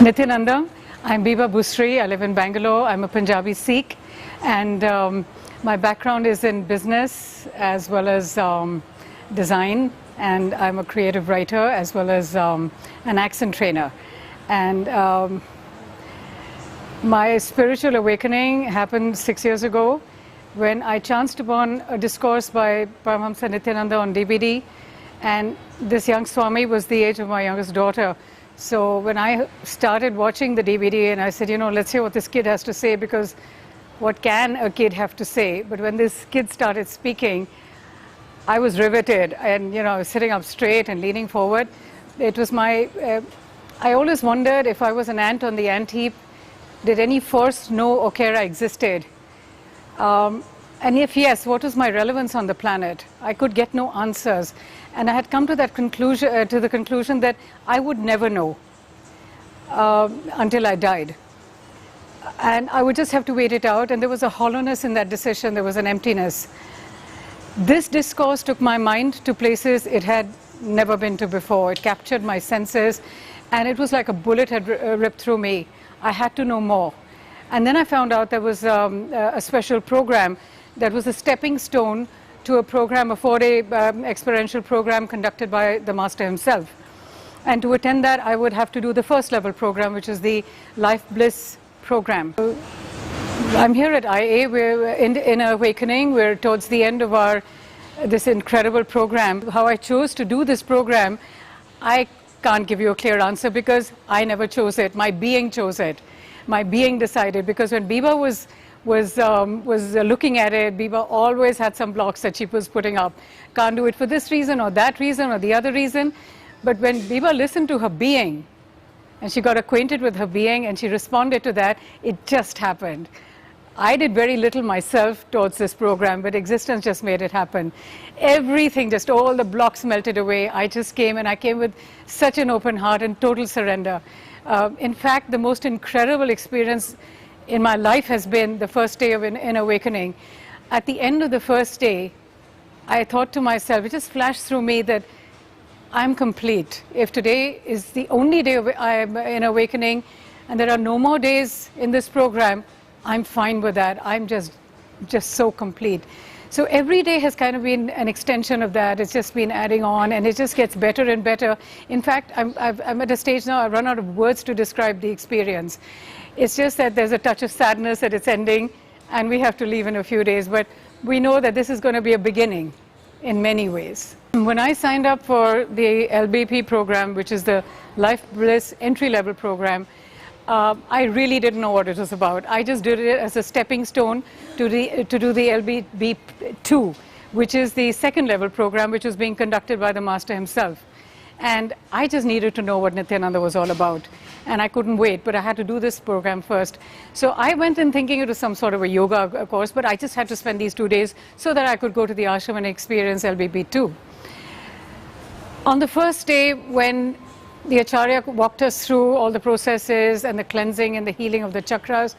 Nithyananda, I'm Biba Busri. I live in Bangalore. I'm a Punjabi Sikh, and my background is in business as well as design, and I'm a creative writer as well as an accent trainer. And my spiritual awakening happened 6 years ago when I chanced upon a discourse by Paramahamsa Nithyananda on DVD, and this young Swami was the age of my youngest daughter. So when I started watching the DVD and I said, you know, let's hear what this kid has to say, because what can a kid have to say? But when this kid started speaking, I was riveted, and you know, I was sitting up straight and leaning forward. It was my, I always wondered, if I was an ant on the ant heap, did any force know Okera existed? And if yes, what was my relevance on the planet? I could get no answers. And I had come to that conclusion, to the conclusion that I would never know until I died. And I would just have to wait it out. And there was a hollowness in that decision. There was an emptiness. This discourse took my mind to places it had never been to before. It captured my senses, and it was like a bullet had ripped through me. I had to know more. And then I found out there was a special program that was a stepping stone to a program, a 4-day experiential program conducted by the Master himself. And to attend that, I would have to do the first level program, which is the Life Bliss program. I'm here at IA, we're in Awakening. We're towards the end of this incredible program. How I chose to do this program, I can't give you a clear answer, because I never chose it. My being chose it. My being decided, because when Biba was looking at it, Biba always had some blocks that she was putting up. Can't do it for this reason or that reason or the other reason. But when Biba listened to her being, and she got acquainted with her being and she responded to that, it just happened. I did very little myself towards this program, but existence just made it happen. Everything, just all the blocks melted away. I just came, and I came with such an open heart and total surrender. In fact, the most incredible experience in my life has been the first day of in Awakening. At the end of the first day, I thought to myself, it just flashed through me that I'm complete. If today is the only day I'm in Awakening and there are no more days in this program, I'm fine with that. I'm just so complete. So every day has kind of been an extension of that. It's just been adding on, and it just gets better and better. In fact, I'm at a stage now, I run out of words to describe the experience. It's just that there's a touch of sadness that it's ending, and we have to leave in a few days. But we know that this is going to be a beginning in many ways. When I signed up for the LBP program, which is the Life Bliss entry-level program, I really didn't know what it was about. I just did it as a stepping stone to do the LBP2, which is the second level program, which was being conducted by the Master himself. And I just needed to know what Nithyananda was all about. And I couldn't wait, but I had to do this program first. So I went in thinking it was some sort of a yoga course, but I just had to spend these 2 days so that I could go to the ashram and experience LBP2. On the first day, when the Acharya walked us through all the processes and the cleansing and the healing of the chakras,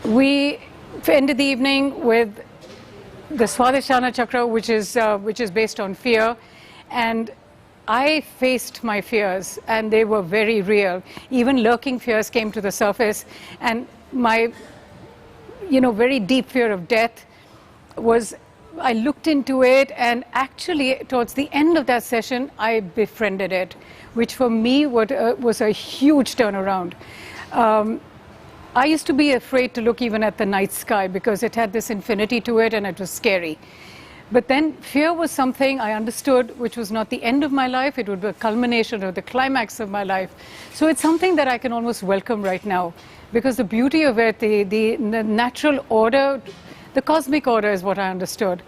we ended the evening with the Swadhisthana chakra, which is based on fear. And I faced my fears, and they were very real. Even lurking fears came to the surface, and my, very deep fear of death was, I looked into it, and actually towards the end of that session, I befriended it, which for me was a huge turnaround. I used to be afraid to look even at the night sky, because it had this infinity to it and it was scary. But then fear was something I understood, which was not the end of my life. It would be a culmination or the climax of my life. So it's something that I can almost welcome right now, because the beauty of it, the natural order, the cosmic order is what I understood.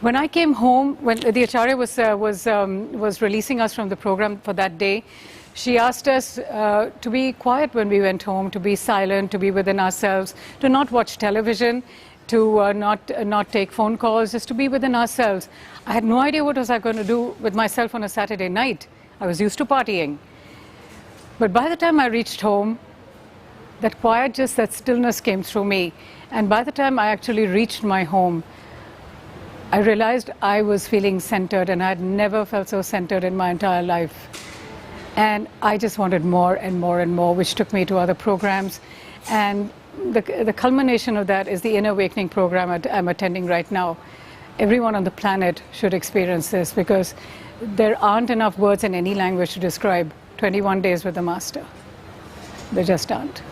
When I came home, when the Acharya was releasing us from the program for that day, she asked us to be quiet when we went home, to be silent, to be within ourselves, to not watch television, to not take phone calls, just to be within ourselves. I had no idea what was I going to do with myself on a Saturday night. I was used to partying. But by the time I reached home, that quiet, just that stillness came through me. And by the time I actually reached my home, I realized I was feeling centered, and I had never felt so centered in my entire life. And I just wanted more and more and more, which took me to other programs. And the culmination of that is the Inner Awakening program I'm attending right now. Everyone on the planet should experience this, because there aren't enough words in any language to describe 21 days with the Master. There just aren't.